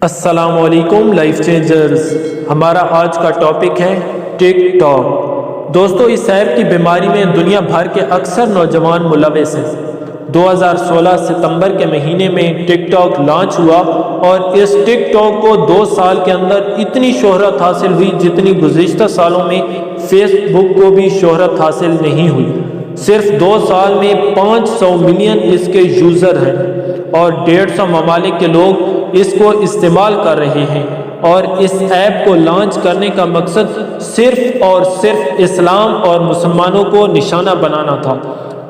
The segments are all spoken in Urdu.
السلام علیکم لائف چینجرز۔ ہمارا آج کا ٹاپک ہے ٹک ٹاک۔ دوستو، اس ایپ کی بیماری میں دنیا بھر کے اکثر نوجوان ملوث ہیں۔ 2016 ستمبر کے مہینے میں ٹک ٹاک لانچ ہوا اور اس ٹک ٹاک کو 2 سال کے اندر اتنی شہرت حاصل ہوئی جتنی گزشتہ سالوں میں فیس بک کو بھی شہرت حاصل نہیں ہوئی۔ صرف 2 سال میں 500 ملین اس کے یوزر ہیں اور 150 ممالک کے لوگ اس کو استعمال کر رہے ہیں، اور اس ایپ کو لانچ کرنے کا مقصد صرف اور صرف اسلام اور مسلمانوں کو نشانہ بنانا تھا۔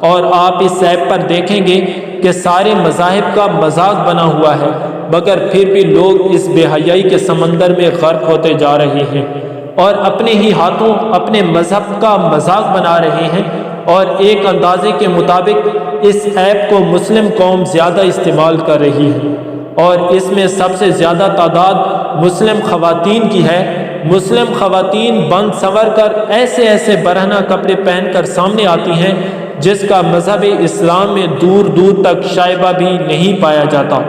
اور آپ اس ایپ پر دیکھیں گے کہ سارے مذاہب کا مذاق بنا ہوا ہے، مگر پھر بھی لوگ اس بے حیائی کے سمندر میں غرق ہوتے جا رہے ہیں اور اپنے ہی ہاتھوں اپنے مذہب کا مذاق بنا رہے ہیں۔ اور ایک اندازے کے مطابق اس ایپ کو مسلم قوم زیادہ استعمال کر رہی ہے، اور اس میں سب سے زیادہ تعداد مسلم خواتین کی ہے۔ مسلم خواتین بن سنور کر ایسے برہنہ کپڑے پہن کر سامنے آتی ہیں جس کا مذہب اسلام میں دور دور تک شائبہ بھی نہیں پایا جاتا،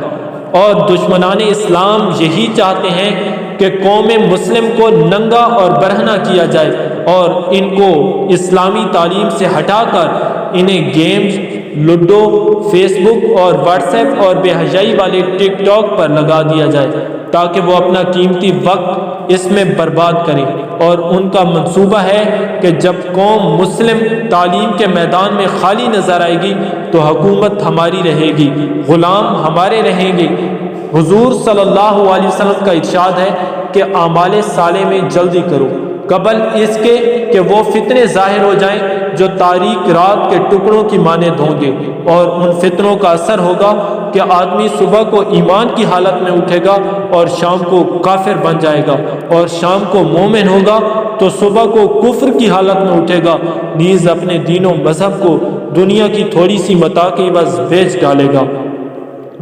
اور دشمنان اسلام یہی چاہتے ہیں کہ قوم مسلم کو ننگا اور برہنہ کیا جائے اور ان کو اسلامی تعلیم سے ہٹا کر انہیں گیمز، لوڈو، فیس بک اور واٹس ایپ اور بے حیائی والے ٹک ٹاک پر لگا دیا جائے تاکہ وہ اپنا قیمتی وقت اس میں برباد کریں۔ اور ان کا منصوبہ ہے کہ جب قوم مسلم تعلیم کے میدان میں خالی نظر آئے گی تو حکومت ہماری رہے گی، غلام ہمارے رہیں گے۔ حضور صلی اللہ علیہ وسلم کا ارشاد ہے کہ اعمال صالح میں جلدی کرو قبل اس کے کہ وہ فتنے ظاہر ہو جائیں جو تاریک رات کے ٹکڑوں کی مانند ہوں گے، اور ان فتنوں کا اثر ہوگا کہ آدمی صبح کو ایمان کی حالت میں اٹھے گا اور شام کو کافر بن جائے گا، اور شام کو مومن ہوگا تو صبح کو کفر کی حالت میں اٹھے گا، نیز اپنے دین و مذہب کو دنیا کی تھوڑی سی متاع کے عوض بیچ ڈالے گا۔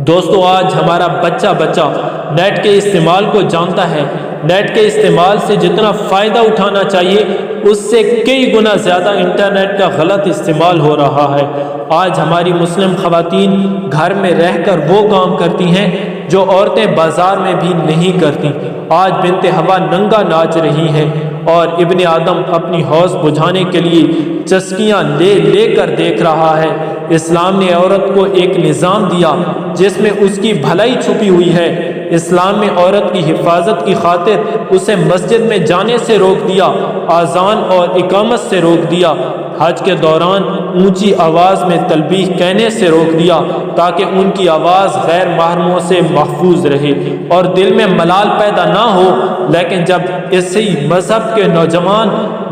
دوستو، آج ہمارا بچہ نیٹ کے استعمال کو جانتا ہے۔ نیٹ کے استعمال سے جتنا فائدہ اٹھانا چاہیے اس سے کئی گنا زیادہ انٹرنیٹ کا غلط استعمال ہو رہا ہے۔ آج ہماری مسلم خواتین گھر میں رہ کر وہ کام کرتی ہیں جو عورتیں بازار میں بھی نہیں کرتی۔ آج بنت ہوا ننگا ناچ رہی ہیں اور ابن آدم اپنی حوث بجھانے کے لیے چسکیاں لے کر دیکھ رہا ہے۔ اسلام نے عورت کو ایک نظام دیا جس میں اس کی بھلائی چھپی ہوئی ہے۔ اسلام میں عورت کی حفاظت کی خاطر اسے مسجد میں جانے سے روک دیا، اذان اور اقامت سے روک دیا، حج کے دوران اونچی آواز میں تلبیح کہنے سے روک دیا تاکہ ان کی آواز غیر محرموں سے محفوظ رہے اور دل میں ملال پیدا نہ ہو۔ لیکن جب اسی مذہب کے نوجوان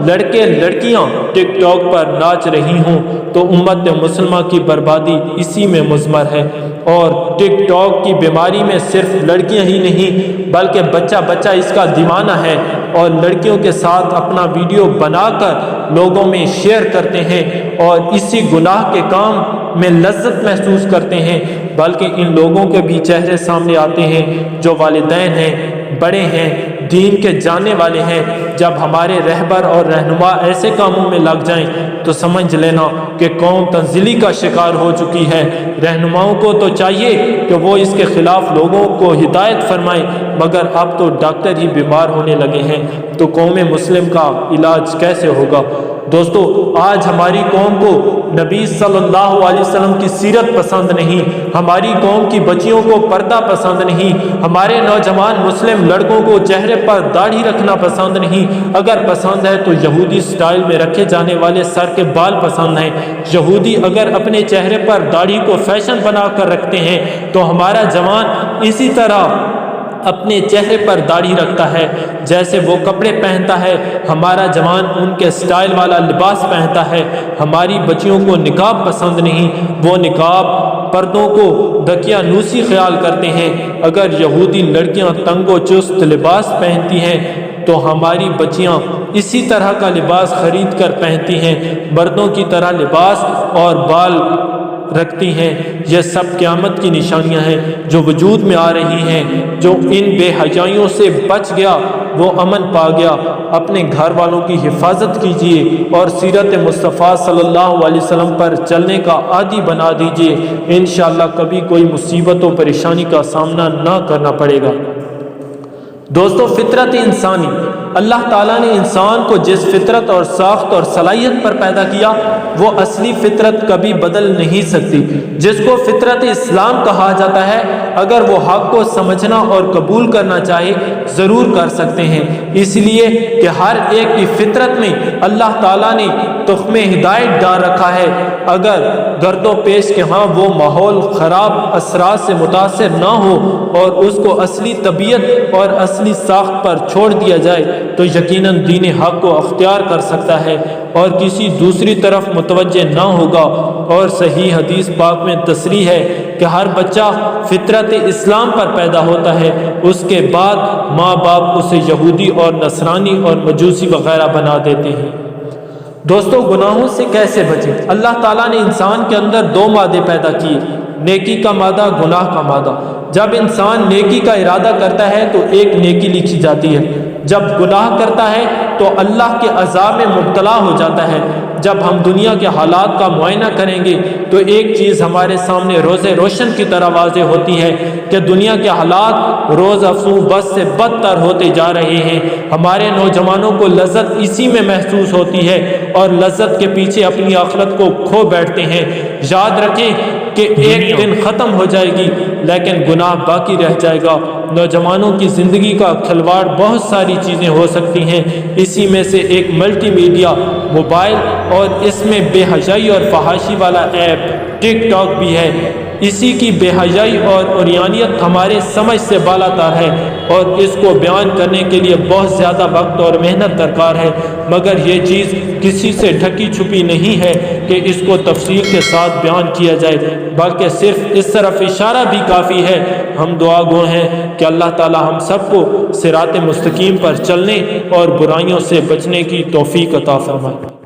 لڑکے لڑکیاں ٹک ٹاک پر ناچ رہی ہوں تو امت مسلمہ کی بربادی اسی میں مضمر ہے۔ اور ٹک ٹاک کی بیماری میں صرف لڑکیاں ہی نہیں بلکہ بچہ اس کا دیوانہ ہے، اور لڑکیوں کے ساتھ اپنا ویڈیو بنا کر لوگوں میں شیئر کرتے ہیں اور اسی گناہ کے کام میں لذت محسوس کرتے ہیں۔ بلکہ ان لوگوں کے بھی چہرے سامنے آتے ہیں جو والدین ہیں، بڑے ہیں، دین کے جاننے والے ہیں۔ جب ہمارے رہبر اور رہنما ایسے کاموں میں لگ جائیں تو سمجھ لینا کہ قوم تنزلی کا شکار ہو چکی ہے۔ رہنماؤں کو تو چاہیے کہ وہ اس کے خلاف لوگوں کو ہدایت فرمائیں، مگر اب تو ڈاکٹر ہی بیمار ہونے لگے ہیں تو قوم مسلم کا علاج کیسے ہوگا؟ دوستو، آج ہماری قوم کو نبی صلی اللہ علیہ وسلم کی سیرت پسند نہیں، ہماری قوم کی بچیوں کو پردہ پسند نہیں، ہمارے نوجوان مسلم لڑکوں کو چہرے پر داڑھی رکھنا پسند نہیں۔ اگر پسند ہے تو یہودی سٹائل میں رکھے جانے والے سر کے بال پسند ہیں۔ یہودی اگر اپنے چہرے پر داڑھی کو فیشن بنا کر رکھتے ہیں تو ہمارا جوان اسی طرح اپنے چہرے پر داڑھی رکھتا ہے جیسے وہ کپڑے پہنتا ہے۔ ہمارا جوان ان کے سٹائل والا لباس پہنتا ہے۔ ہماری بچیوں کو نقاب پسند نہیں، وہ نقاب پردوں کو دقیانوسی خیال کرتے ہیں۔ اگر یہودی لڑکیاں تنگ و چست لباس پہنتی ہیں تو ہماری بچیاں اسی طرح کا لباس خرید کر پہنتی ہیں، مردوں کی طرح لباس اور بال رکھتی ہیں۔ یہ سب قیامت کی نشانیاں ہیں جو وجود میں آ رہی ہیں۔ جو ان بے حیائیوں سے بچ گیا وہ امن پا گیا۔ اپنے گھر والوں کی حفاظت کیجیے اور سیرت مصطفیٰ صلی اللہ علیہ وسلم پر چلنے کا عادی بنا دیجیے۔ انشاءاللہ کبھی کوئی مصیبت و پریشانی کا سامنا نہ کرنا پڑے گا۔ دوستو فطرت انسانی، اللہ تعالیٰ نے انسان کو جس فطرت اور ساخت اور صلاحیت پر پیدا کیا وہ اصلی فطرت کبھی بدل نہیں سکتی، جس کو فطرت اسلام کہا جاتا ہے۔ اگر وہ حق کو سمجھنا اور قبول کرنا چاہے ضرور کر سکتے ہیں، اس لیے کہ ہر ایک کی فطرت میں اللہ تعالیٰ نے تخم ہدایت ڈال رکھا ہے۔ اگر گرد و پیش کے ہاں وہ ماحول خراب اثرات سے متاثر نہ ہو اور اس کو اصلی طبیعت اور اصلی ساخت پر چھوڑ دیا جائے تو یقیناً دین حق کو اختیار کر سکتا ہے اور کسی دوسری طرف متوجہ نہ ہوگا۔ اور صحیح حدیث پاک میں تصریح ہے کہ ہر بچہ فطرت اسلام پر پیدا ہوتا ہے، اس کے بعد ماں باپ اسے یہودی اور نصرانی اور مجوسی وغیرہ بنا دیتے ہیں۔ دوستو گناہوں سے کیسے بچیں؟ اللہ تعالیٰ نے انسان کے اندر دو مادے پیدا کیے، نیکی کا مادہ، گناہ کا مادہ۔ جب انسان نیکی کا ارادہ کرتا ہے تو ایک نیکی لکھی جاتی ہے، جب گناہ کرتا ہے تو اللہ کے عذاب میں مبتلا ہو جاتا ہے۔ جب ہم دنیا کے حالات کا معائنہ کریں گے تو ایک چیز ہمارے سامنے روز روشن کی طرح واضح ہوتی ہے کہ دنیا کے حالات روز افزوں بد سے بدتر ہوتے جا رہے ہیں۔ ہمارے نوجوانوں کو لذت اسی میں محسوس ہوتی ہے اور لذت کے پیچھے اپنی آخرت کو کھو بیٹھتے ہیں۔ یاد رکھیں کہ ایک دن ختم ہو جائے گی لیکن گناہ باقی رہ جائے گا۔ نوجوانوں کی زندگی کا کھلواڑ بہت ساری چیزیں ہو سکتی ہیں، اسی میں سے ایک ملٹی میڈیا موبائل اور اس میں بے حیائی اور فحاشی والا ایپ ٹک ٹاک بھی ہے۔ اسی کی بے حیائی اور عریانیت ہمارے سمجھ سے بالاتر ہے اور اس کو بیان کرنے کے لیے بہت زیادہ وقت اور محنت درکار ہے، مگر یہ چیز کسی سے ڈھکی چھپی نہیں ہے کہ اس کو تفصیل کے ساتھ بیان کیا جائے، بلکہ صرف اس طرف اشارہ بھی کافی ہے۔ ہم دعا گو ہیں کہ اللہ تعالی ہم سب کو صراط مستقیم پر چلنے اور برائیوں سے بچنے کی توفیق عطا فرمائے۔